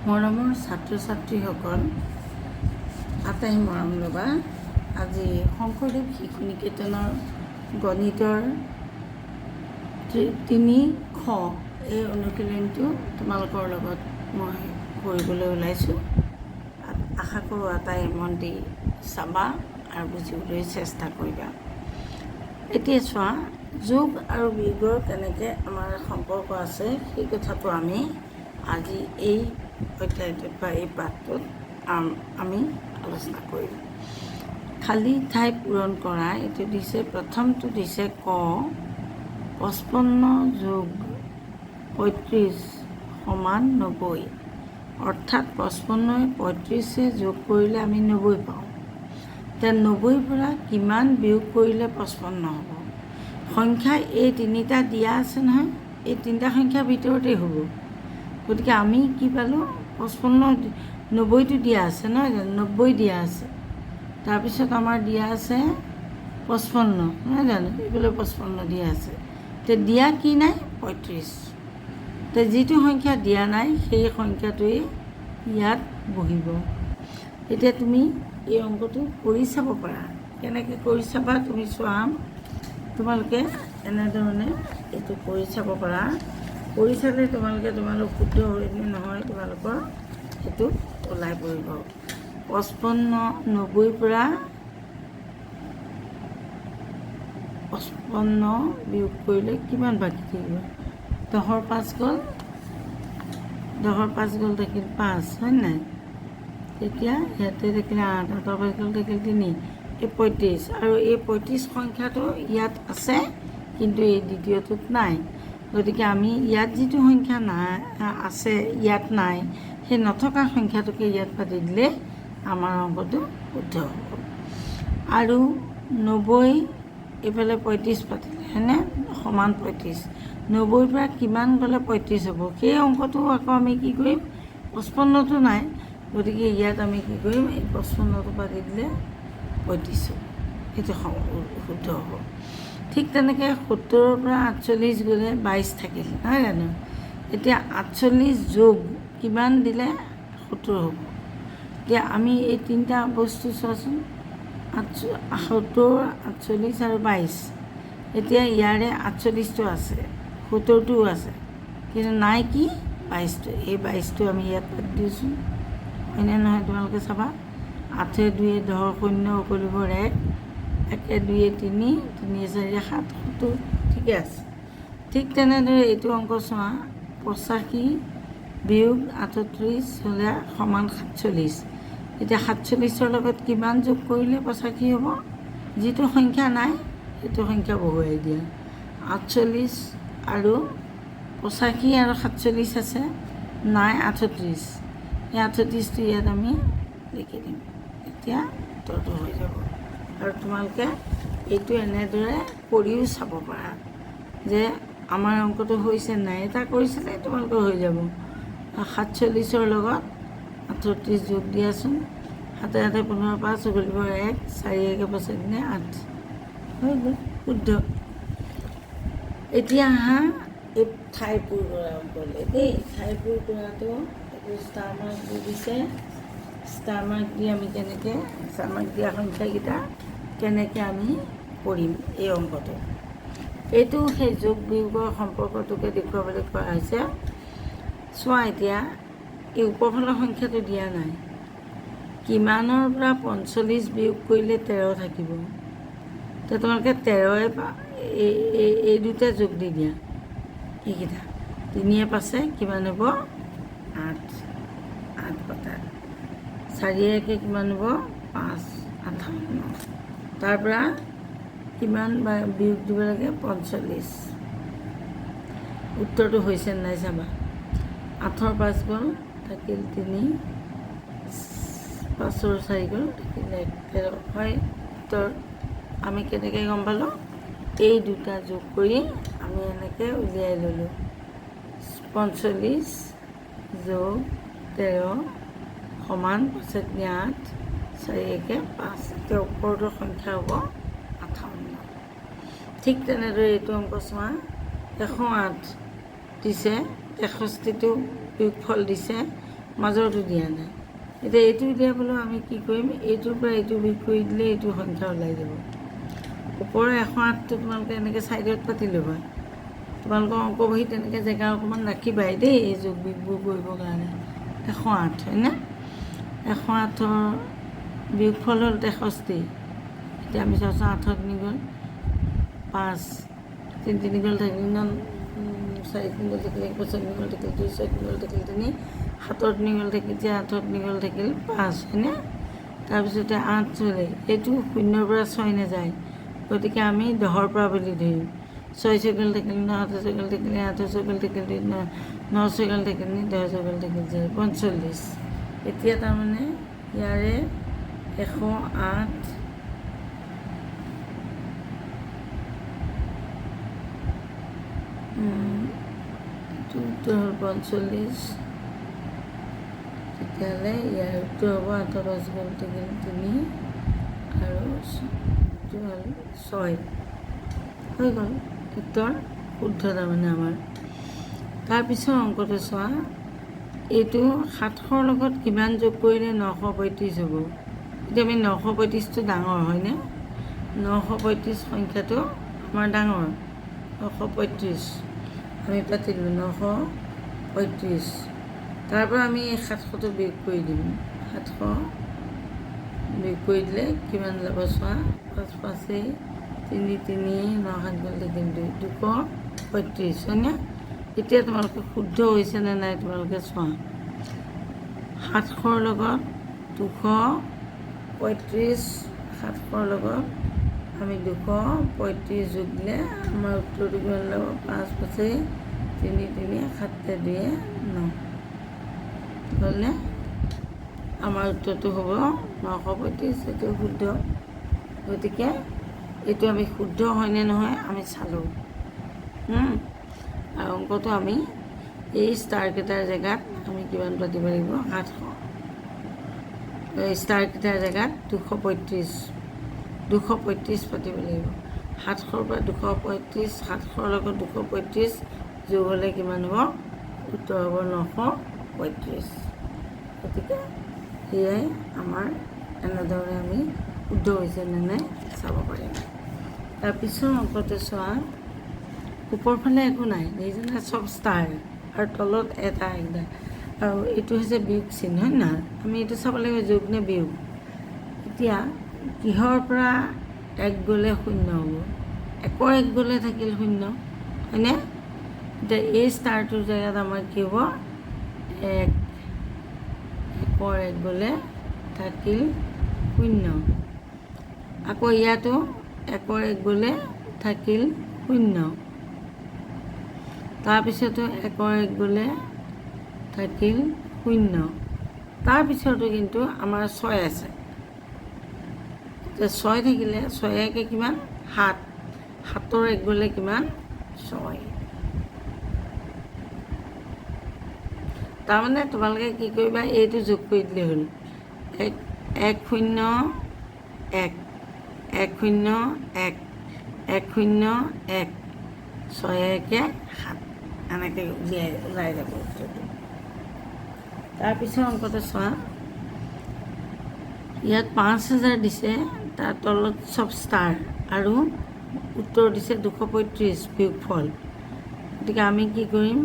মৰমৰ ছাত্ৰ ছাত্ৰীসকল, আটাই মৰম ল'বা। আজি শংকৰদেৱ শিশু নিকেতনৰ গণিতৰ 3খ এই অনুশীলনটো তোমালোকৰ লগত মই কৰিবলৈ ওলাইছোঁ। আশা কৰোঁ আটাই মন দি চাবা আৰু বুজিবলৈ চেষ্টা কৰিবা। এতিয়া চোৱা, যোগ আৰু বিয়োগৰ কেনেকৈ আমাৰ সম্পৰ্ক আছে সেই কথাটো আমি আজি এই অধ্যায়টোত বা এই পাঠটোত আমি আলোচনা কৰিম। খালী ঠাই পূৰণ কৰা এইটো দিছে, প্ৰথমটো দিছে ক 55 যোগ 35 সমান 90, অৰ্থাৎ 55 35 যোগ কৰিলে আমি 90 পাওঁ। এতিয়া 90ৰ পৰা কিমান বিয়োগ কৰিলে 55 হ'ব? সংখ্যা এই তিনিটা দিয়া আছে নহয়, এই তিনিটা সংখ্যাৰ ভিতৰতেই হ'ব। গতিকে আমি কি পালোঁ? 55 90টো দিয়া আছে নহয় জানো, 90 দিয়া আছে। তাৰপিছত আমাৰ দিয়া আছে 55 নহয় জানো, এইফালে 55 দিয়া আছে। এতিয়া দিয়া কি নাই? 35। এতিয়া যিটো সংখ্যা দিয়া নাই সেই সংখ্যাটোৱে ইয়াত বহিব। এতিয়া তুমি এই অংকটো কৰি চাব পাৰা। কেনেকৈ কৰি চাবা তুমি চোৱা, তোমালোকে এনেধৰণে এইটো কৰি চাব পাৰা। কৰি চালে তোমালোক শুদ্ধ হয়নে নহয় তোমালোকৰ সেইটো ওলাই পৰিব। 55 90ৰ পৰা 55 বিয়োগ কৰিলে কিমান বাকী থাকিব? 10ৰ 5 গ'ল, 10ৰ 5 গ'ল থাকিল 5 হয় নাই? তেতিয়া ইয়াতে থাকিলে 8, 8ৰ 5 গ'ল থাকিল 3, এই 35। আৰু এই 35 সংখ্যাটো ইয়াত আছে কিন্তু এই দ্বিতীয়টোত নাই। গতিকে আমি ইয়াত যিটো সংখ্যা নাই আছে ইয়াত নাই, সেই নথকা সংখ্যাটোকে ইয়াত পাতি দিলে আমাৰ অংকটো শুদ্ধ হ'ব। আৰু 90 এইফালে 35 পাতিলে হয়নে, সমান 35। 90ৰ পৰা কিমান গ'লে 35 হ'ব? সেই অংকটো আকৌ আমি কি কৰিম? 55টো নাই, গতিকে ইয়াত আমি কি কৰিম? এই 55টো পাতি দিলে 35 হ'ব, সেইটো শুদ্ধ হ'ব। ঠিক তেনেকৈ 70ৰ পৰা 48 গ'লে 22 থাকিল নহয় জানো। এতিয়া 48 যোগ কিমান দিলে 70 হ'ব? এতিয়া আমি এই তিনিটা বস্তু চোৱাচোন, 70, 48 আৰু 22। এতিয়া ইয়াৰে 48টো আছে, 70টোও আছে, কিন্তু নাই কি 22টো। এই 22টো আমি ইয়াত পাতি দিওঁচোন, হয়নে নহয় তোমালোকে চাবা। 8 2 10 0 উকলিবৰ 1, 1 2 3, 3 4 7 70, ঠিকে আছে। ঠিক তেনেদৰে এইটো অংক চোৱা, 85 বিয়োগ 38 হ'লে সমান 47। এতিয়া 47ৰ লগত কিমান যোগ কৰিলে 85 হ'ব? যিটো সংখ্যা নাই সেইটো সংখ্যা বহুৱাই দিয়া। 48 আৰু 85 আৰু 47 আছে, নাই 38। এই 38টো ইয়াত আমি লিখি দিম, এতিয়া উত্তৰটো হৈ যাব। আৰু তোমালোকে এইটো এনেদৰে কৰিও চাব পাৰা যে আমাৰ অংকটো হৈছে নাই। এটা কৰিছিলে তোমালোকৰ হৈ যাব। 47ৰ লগত 38 যোগ দিয়াচোন, 7 7 15 5 উকলিবৰ 1, 4 1 5 8 হৈ গ'ল, শুদ্ধ। এতিয়া আহা এই ঠাইবোৰ কৰা অংকলৈ দেই। ঠাইবোৰ কৰাটো এইটো ষ্টাৰ মাৰ্ক দি দিছে। ষ্টাৰ মাৰ্ক দি আমি কেনেকৈ ষ্টাৰ মাৰ্ক দিয়া সংখ্যাকেইটা কেনেকৈ আমি কৰিম এই অংকটো। এইটো সেই যোগ বিয়োগৰ সম্পৰ্কটোকে দেখুৱাবলৈ কোৱা হৈছে। চোৱা, এতিয়া এই ওপৰফালৰ সংখ্যাটো দিয়া নাই। কিমানৰ পৰা 45 বিয়োগ কৰিলে 13 থাকিব? তো তোমালোকে 13 এই দুটা যোগ দি দিয়া, এইকেইটা 3 5 কিমান হ'ব? 8, 8 পতা 4 1 কিমান হ'ব? 5 58। তাৰপৰা কিমান বিয়োগ দিব লাগে? 45। উত্তৰটো হৈছে নাই চাবা। 8ৰ 5 গ'ল থাকিল 3, 5ৰ 4 গ'ল থাকিল 1, 13 হয় উত্তৰ। আমি কেনেকৈ গম পালোঁ? এই দুটা যোগ কৰি আমি এনেকৈ উলিয়াই ল'লোঁ। 45 যোগ 13 সমান 5 8, 4 1 5। এতিয়া ওপৰটোৰ সংখ্যা হ'ব 58। ঠিক তেনেদৰে এইটো অংক চোৱা, 108 দিছে, 63টো বিয়োগফল দিছে, মাজৰটো দিয়া নাই। এতিয়া এইটো উলিয়াবলৈ আমি কি কৰিম, এইটোৰ পৰা এইটো বিয়োগ কৰি দিলে এইটো সংখ্যা ওলাই যাব। ওপৰৰ 108টো তোমালোকে এনেকৈ ছাইডত পাতি ল'বা। তোমালোকৰ অংক বহি তেনেকৈ জেগা অকণমান ৰাখিবাই দেই এই যোগ বিয়োগবোৰ কৰিবৰ কাৰণে। 108 হয়নে? 108ৰ বিয়োগফল হ'ল 63। এতিয়া আমি চাওঁচোন 8 তিনি গ'ল 5, 3 তিনি গ'ল থাকিল 9, 4 তিনি গ'ল থাকিল 1, 5 তিনি গ'ল থাকিল 2, 6 তিনি গ'ল থাকিল 3, 7 তিনি গ'ল থাকিল 4, 8 তিনি গ'ল থাকিল 5 হয়নে? তাৰপিছতে 8 চলে, এইটো 0ৰ পৰা 6 নাযায়, গতিকে আমি 10ৰ পৰা বুলি ধৰিম। 6 ছয়গল থাকিল 9, 7 ছয়গল থাকিল 8, ছয়গল থাকিল 2, 9 ছয়গল থাকিল 10 ছয়গল থাকিল 45। এতিয়া তাৰমানে ইয়াৰে 108 উত্তৰ হ'ল 45। তেতিয়াহ'লে ইয়াৰ উত্তৰ হ'ব 8 5 গ'ল থাকিল 3 আৰু এইটো হ'ল 6 হৈ গ'ল উত্তৰ শুদ্ধ তাৰমানে আমাৰ। তাৰপিছত অংকটো চোৱা, এইটো 700ৰ লগত কিমান যোগ কৰিলে 935 হ'ব। এতিয়া আমি 935টো ডাঙৰ হয়নে? 935 সংখ্যাটো আমাৰ ডাঙৰ। 935 আমি পাতিলোঁ 935। তাৰপৰা আমি এই 700টো বিয়োগ কৰি দিম। 700 বিয়োগ কৰি দিলে কিমান যাব চোৱা, 5 5 তিনি 9 7 গ'ল থাকিল 2, 235 হয়নে? এতিয়া তোমালোকে শুদ্ধ হৈছেনে নাই তোমালোকে চোৱা। 700ৰ লগত 235, 700ৰ লগত আমি 235 যোগ দিলে আমাৰ উত্তৰটো কিমান ল'ব, 5 5 তিনি 7 2 9 হ'লনে? আমাৰ উত্তৰটো হ'ব 935। এইটো শুদ্ধ। গতিকে এইটো আমি শুদ্ধ হয়নে নহয় আমি চালোঁ। আৰু অংকটো আমি এই ষ্টাৰকেইটাৰ জেগাত আমি কিমান পাতিব লাগিব, 700। এই ষ্টাৰকেইটাৰ জেগাত 235 পাতিব লাগিব। 700ৰ পৰা 235, 700ৰ লগত 235 যোগ হ'লে কিমান হ'ব, উত্তৰ হ'ব 935। গতিকে সেয়াই আমাৰ এনেধৰণে আমি শুদ্ধ হৈছে নে নাই চাব পাৰিম। তাৰপিছত অংকটো চোৱা, ওপৰ ফালে একো নাই, দেখিছেনে চব ষ্টাৰ আৰু তলত এটা আৰু এইটো হৈছে বিয়োগ চিন হয় নহয়? আমি এইটো চাব লাগিব যোগ নে বিয়োগ। এতিয়া কিহৰ পৰা 1 গ'লে 0 হ'ব, 1ৰ 1 গ'লে থাকিল 0 হয়নে? এতিয়া এই ষ্টাৰটোৰ জেগাত আমাৰ কি হ'ব, 1ৰ 1 গ'লে থাকিল 0। আকৌ ইয়াতো 1ৰ 1 গ'লে থাকিল 0। তাৰপিছতো 1ৰ 1 গ'লে থাকিল 0। তাৰপিছতো কিন্তু আমাৰ 6 আছে। এতিয়া 6 থাকিলে 6 একে কিমান 7, 7ৰ 1 গ'লে কিমান 6। তাৰমানে তোমালোকে কি কৰিবা, এইটো যোগ কৰি দিলেই হ'ল। 1 0 1 1 0 1 1 0 1 6 1 7 এনেকৈ ওলাই যাব উত্তৰটো। তাৰপিছত অংকটো চোৱা, ইয়াত 5000 দিছে, তাৰ তলত চব ষ্টাৰ আৰু উত্তৰ দিছে 235 বিয়োগফল। গতিকে আমি কি কৰিম,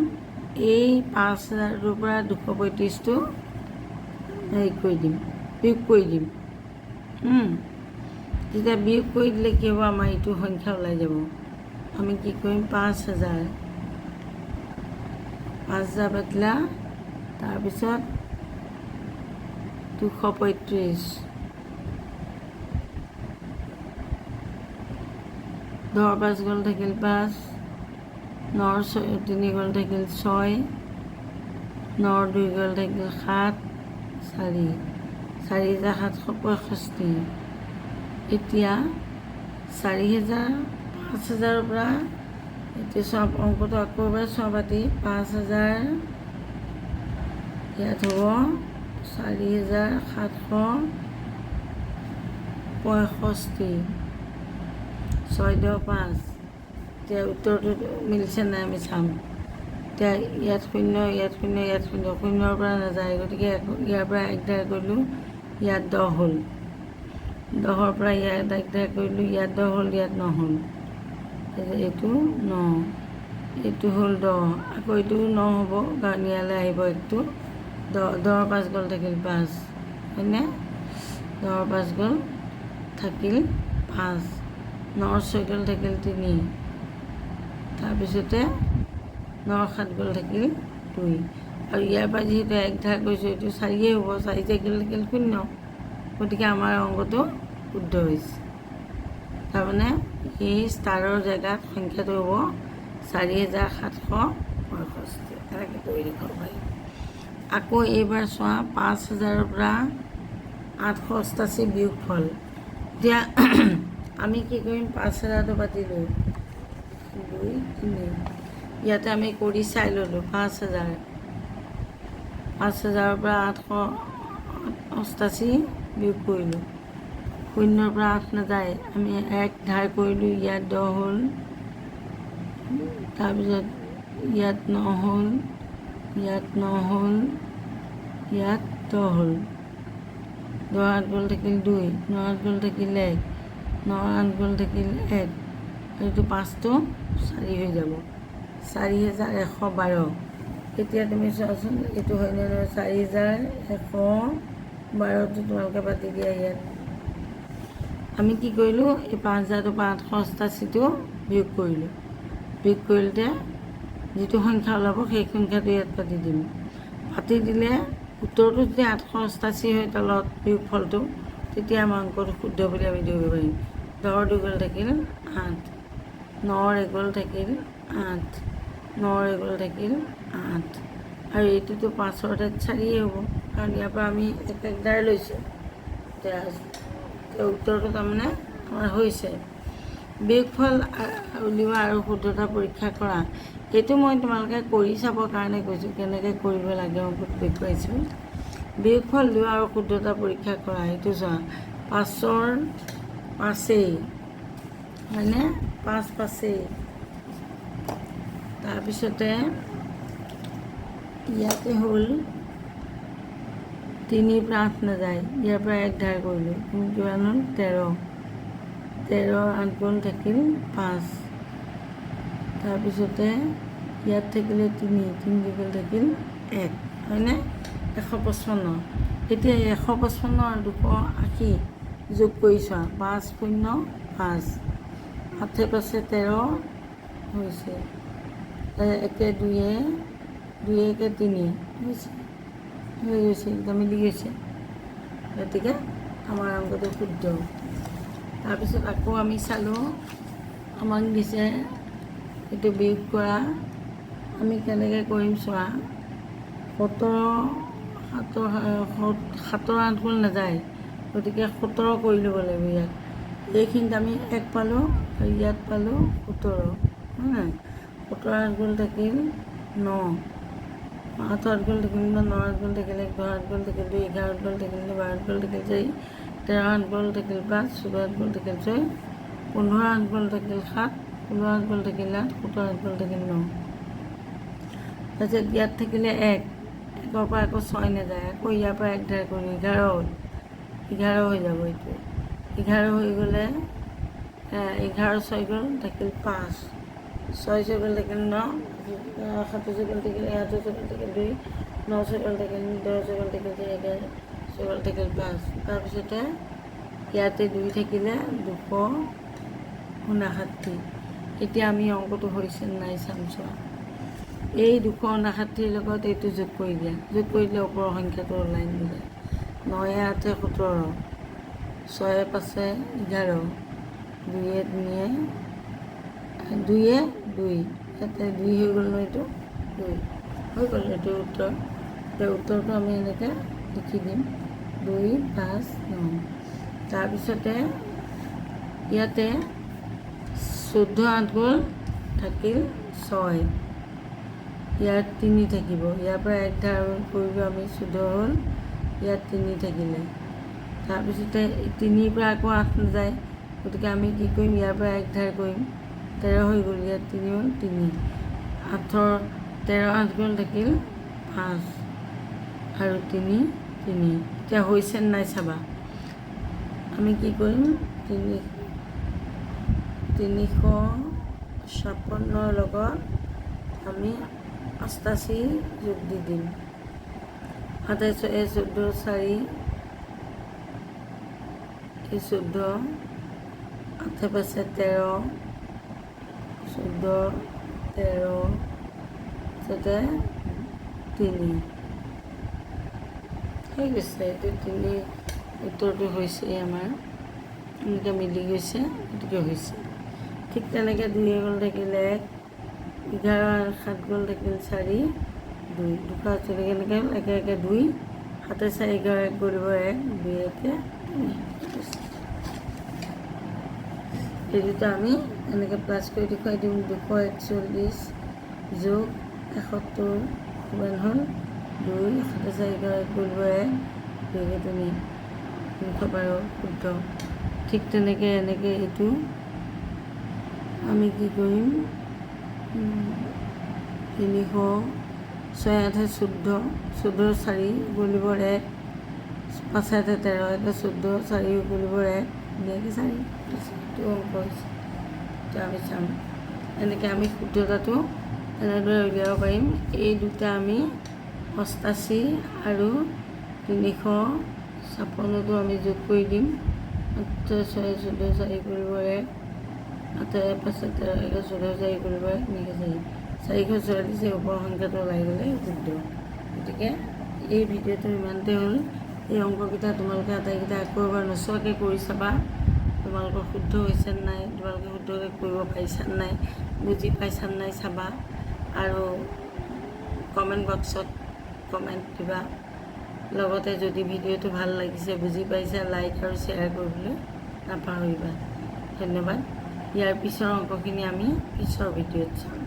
এই 5000ৰ পৰা 235টো হেৰি কৰি দিম, বিয়োগ কৰি দিম। তেতিয়া বিয়োগ কৰি দিলে কি হ'ব, আমাৰ এইটো সংখ্যা ওলাই যাব। আমি কি কৰিম, 5000 পাতিলা, তাৰপিছত 235, 10ৰ 5 গ'ল থাকিল 5, 9ৰ 3 গ'ল থাকিল 6, 9ৰ 2 গ'ল থাকিল 7, 4 4765। এতিয়া 4000 5000ৰ পৰা এতিয়া চোৱা অংকটো আকৌ এবাৰ চোৱা পাতি, 5000 ইয়াত হ'ব 4765, 6 10 5। এতিয়া উত্তৰটো মিলিছে নাই আমি চাম। এতিয়া ইয়াত শূন্য, ইয়াত শূন্য, ইয়াত শূন্য, শূন্যৰ পৰা নাযায়, গতিকে ইয়াৰ পৰা এক ধাৰ কৰিলোঁ, ইয়াত 10 হ'ল। 10ৰ পৰা ইয়াত এক ধাৰ কৰিলোঁ, ইয়াত 10 হ'ল, ইয়াত 9 হ'ল। এইটো 9, এইটো হ'ল 10, আকৌ এইটো 9 হ'ব, কাৰণ ইয়ালৈ আহিব একটো। 10ৰ 5 গ'ল, থাকিল 5, হয়নে? 10ৰ 5 গ'ল, থাকিল 5, 9ৰ 6 গ'ল, থাকিল 3, তাৰপিছতে 9ৰ 7 গ'ল, থাকিল 2, আৰু ইয়াৰ পৰা যিহেতু এক ধাৰ কৰিছোঁ, এইটো 4 হ'ব, 4 থাকিল 0, গতিকে আমাৰ অংকটো শুদ্ধ হৈছে। তাৰমানে এই ষ্টাৰৰ জেগাত সংখ্যাটো হ'ব 4765, এনেকৈ কৰি দেখাব পাৰিম। আকৌ এইবাৰ চোৱা, 5000ৰ পৰা 888 বিয়োগফল। এতিয়া আমি কি কৰিম, 5000টো পাতিলোঁ, 2, 3, ইয়াতে আমি কৰি চাই ল'লোঁ। 5000ৰ পৰা 888 বিয়োগ কৰিলোঁ, 0ৰ পৰা 8 নাযায়, আমি এক ধাৰ কৰিলোঁ, ইয়াত 10 হ'ল, তাৰপিছত ইয়াত 9 হ'ল, ইয়াত 9 হ'ল, ইয়াত 10 হ'ল, 10ৰ 8 গ'ল, থাকিল 2, 9ৰ 8 গ'ল, থাকিল 1, 9ৰ 8 গ'ল, থাকিল 1, এইটো 5টো 4 হৈ যাব, 4112। এতিয়া তুমি চোৱাচোন, এইটো হয়নে নহয়, 4112টো তোমালোকে পাতি দিয়া ইয়াত। আমি কি কৰিলোঁ, এই 5000ৰ পৰা 888টো বিয়োগ কৰিলোঁ, বিয়োগ কৰিলে যিটো সংখ্যা ওলাব সেই সংখ্যাটো ইয়াত পাতি দিম। পাতি দিলে উত্তৰটো যদি 888 হয় তলত বিয়োগফলটো, তেতিয়া আমাৰ অংকটো শুদ্ধ বুলি আমি ধৰিব পাৰিম। 10ৰ 2 গ'ল, থাকিল 8, 9ৰ 1 গ'ল, থাকিল 8, 9ৰ 1 গ'ল, থাকিল 8, আৰু এইটোতো 5ৰ ঠাইত 4 হ'ব, কাৰণ ইয়াৰ পৰা আমি এক ধাৰ লৈছোঁ। এতিয়া উত্তৰটো তাৰমানে আমাৰ হৈছে। বিয়োগফল উলিওৱা আৰু শুদ্ধতা পৰীক্ষা কৰা, এইটো মই তোমালোকে কৰি চাবৰ কাৰণে কৈছোঁ, কেনেকৈ কৰিব লাগে অংকটো দেখুৱাইছোঁ। বিয়োগফল উলিওৱা আৰু শুদ্ধতা পৰীক্ষা কৰা, এইটো চোৱা, 5ৰ 5, হয়নে? 5 5, তাৰপিছতে ইয়াতে হ'ল 3ৰ পৰা 8 নাযায়, ইয়াৰ পৰা এক ধাৰ কৰিলোঁ, কিমান হ'ল, 13, 13ৰ 8 গ'ল, থাকিল 5, তাৰপিছতে ইয়াত থাকিলে 3, 3 গ'ল, থাকিল 1, হয়নে? 155। এতিয়া 155 আৰু 280 যোগ কৰি চোৱা, 505, 8 5 13 হৈছে, 1 2 2 1 3 হৈছে, হৈ গৈছে, একদম মিলি গৈছে, গতিকে আমাৰ অংকটো শুদ্ধ। তাৰপিছত আকৌ আমি চালোঁ, আমাক দিছে এইটো বিয়োগ কৰা, আমি কেনেকৈ কৰিম চোৱা, 7ৰ 8 গ'ল নাযায়, গতিকে 17 কৰি ল'ব লাগিব ইয়াত। এইখিনিত আমি 1 পালোঁ, আৰু ইয়াত পালোঁ 17, হয় নাই? 17ৰ 8 গ'ল, থাকিল 9, 8ৰ 8 গ'ল, থাকিল 9, 9ৰ 8 গ'ল, থাকিল 1, 10ৰ 8 গ'ল, থাকিল 2, 11ৰ 8 গ'ল, থাকিল 2, 12ৰ 8 গ'ল, থাকিল 4, 13ৰ 8 গ'ল, থাকিল 5, 14ৰ 8 গ'ল, থাকিল 6, 15ৰ 8 গ'ল, থাকিল 7, 16ৰ 8 গ'ল, থাকিল 8, 17ৰ 8 গ'ল, থাকিল 9। তাৰপিছত ইয়াত থাকিলে 1, 1ৰ পৰা আকৌ 6 নাযায়, আকৌ ইয়াৰ পৰা এক ধাৰ কৰিলোঁ, 11 হ'ল, 11 হৈ যাব এইটো, 11 হৈ গ'লে 11ৰ 6 গ'ল, থাকিল 5, 6 6 গ'ল, থাকিল 9, 7 6 গ'ল, থাকিল 8 6 গ'ল, থাকিল 2, 9 6 গ'ল, থাকিল 10 6 গ'ল, থাকিল 4, 11 6 গ'ল, থাকিল 5, তাৰপিছতে ইয়াতে 2 থাকিলে 259। এতিয়া আমি অংকটো হৈছে নাই চাম চোৱা, এই 259ৰ লগত এইটো যোগ কৰি দিয়া, যোগ কৰি দিলে ওপৰৰ সংখ্যাটো ওলাই নিলে, 9 8 17, 6 5 11, 2 3 2 2, ইয়াতে 2 হৈ গ'ল ন, এইটো 2 হৈ গ'ল, এইটো উত্তৰ। এতিয়া উত্তৰটো আমি এনেকৈ লিখি দিম, 2 5 9, তাৰপিছতে ইয়াতে 14 8 গ'ল, থাকিল 6, ইয়াত 3 থাকিব, ইয়াৰ পৰা এক ধাৰ কৰিলোঁ আমি, 14 হ'ল, ইয়াত 3 থাকিলে, তাৰপিছতে 3ৰ পৰা আকৌ 8 নাযায়, গতিকে আমি কি কৰিম, ইয়াৰ পৰা এক ধাৰ কৰিম, 13 হৈ গ'ল, ইয়াত 3 হ'ল, 3, 8ৰ 13 8 গ'ল থাকিল 5 আৰু 3 3 এতিয়া হৈছে নাই চাবা আমি কি কৰিম 356 লগত আমি 88 যোগ দি দিম 27 14 4 14 8 পাঁচে 13 14 13 তাতে 3 হৈ গৈছে এইটো 3 উত্তৰটো হৈছে আমাৰ এনেকৈ মিলি গৈছে গতিকে হৈছে ঠিক তেনেকৈ 2 গ'ল থাকিল 1 11 7 গ'ল থাকিল 4 2 2 এনেকৈ একে একে 2 7 4 11 কৰিব 1 2 একে এই দুটা আমি এনেকৈ প্লাছ কৰি দেখুৱাই দিম 241 যোগ 71 কিমান হ'ল 2 7 4 11 কৰিব 1 2 তুমি 312 শুদ্ধ ঠিক তেনেকৈ এনেকৈ এইটো আমি কি কৰিম 306 8 14 14 4 গলিব 1 5 8 13 14 4 গলিব 1 ধুনীয়াকৈ 4 এইটো অংক হৈছে এতিয়া আমি চাম এনেকৈ আমি শুদ্ধতাটো এনেদৰে উলিয়াব পাৰিম এই দুটা আমি 88 আৰু 356টো আমি যোগ কৰি দিম 8 6 14 4 কৰিব 1 8 5 13 14 4 কৰিব 1 এনেকৈ 444 ওপৰ সংখ্যাটো ওলাই গ'লে শুদ্ধ গতিকে এই ভিডিঅ'টো ইমানতে হ'ল এই অংককেইটা তোমালোকে আটাইকেইটা আকৌ এবাৰ নোচোৱাকৈ কৰি চাবা তোমালোকৰ শুদ্ধ হৈছে নাই তোমালোকে শুদ্ধকৈ কৰিব পাৰিছা নাই বুজি পাইছা নাই চাবা আৰু কমেণ্ট বক্সত কমেণ্ট দিবা লগতে যদি ভিডিঅ'টো ভাল লাগিছে বুজি পাইছা লাইক আৰু শ্বেয়াৰ কৰিবলৈ নাপাহৰিবা ধন্যবাদ ইয়াৰ পিছৰ অংকখিনি আমি পিছৰ ভিডিঅ'ত চাম